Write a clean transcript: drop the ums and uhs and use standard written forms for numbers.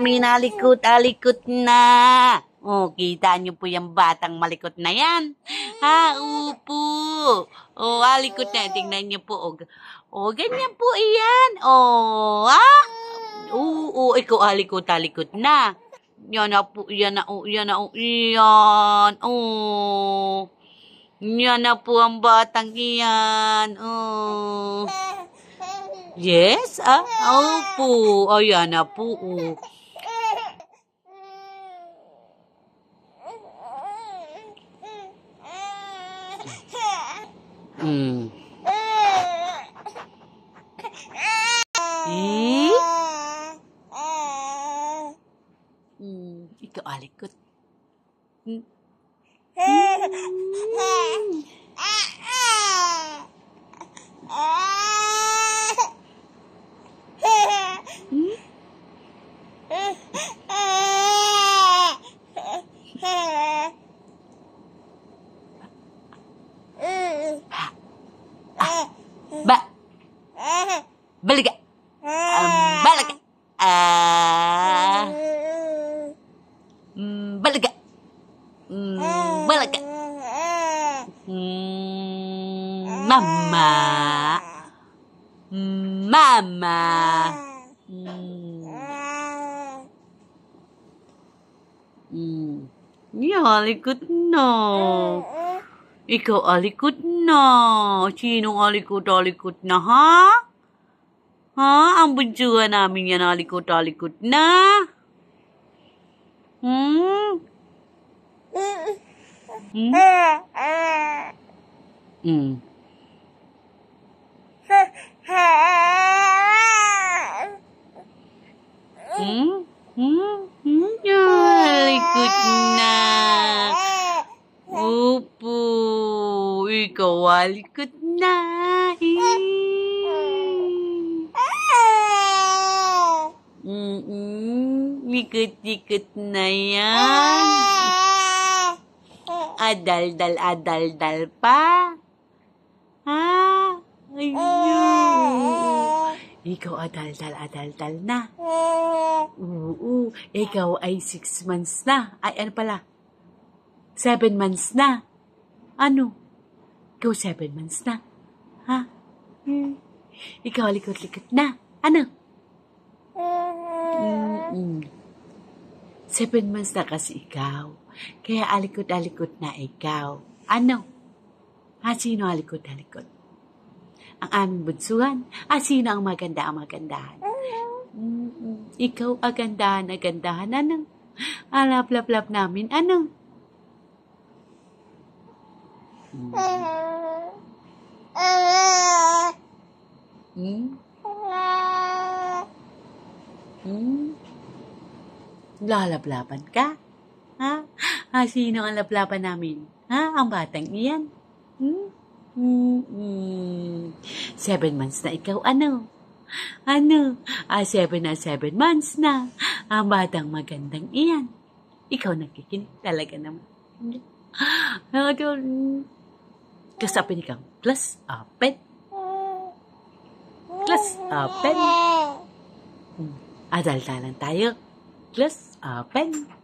Minalikot-alikot na. Oh, kita niyo po yung batang malikot na yan. Ha, upo. Oh, alikot na. Tingnan niyo po. Oh, ganyan po iyan. Oh, ha? Oo, ikaw alikot-alikot na. Yan na po, yan na, oh, yan na, oh, yan. Oh. Yan na po ang batang iyan. Oh. Yes, opo. Ayan na po, oh. Ikaw alikot. Baliga. Baliga. Baliga. Baliga. Mama. Mama. Alikot na. Ikaw alikot na. Sinong alikot-alikot na, ha? Ha? Ang bunsuhan namin yan alikot-alikot na. Alikot na. Opo, ikaw alikot na. Likot-likot na yan. Adal-dal pa. Ha? Ayun. Ikaw adal-dal na. Oo, ikaw ay 6 months na. Ay, ano pala? 7 months na. Ano? Ikaw 7 months na. Ha? Ikaw likot-likot na. Ano? 7 months na kasi ikaw. Kaya alikot-alikot na ikaw. Ano? Sino alikot-alikot? Ang aming bunsuhan. Sino ang maganda-magandahan? Ikaw agandahan-agandahan. Ano? Alap-lap-lap namin. Ano? Lalablaban ka? Ha? Sino ang laplapan namin? Ha? Ang batang iyan? 7 months na ikaw, ano? Ano? 7 months na. Ang batang magandang iyan. Ikaw nakikinig talaga naman. Kasapin ikaw. Class open. Class open. Adalta lang tayo. Class open.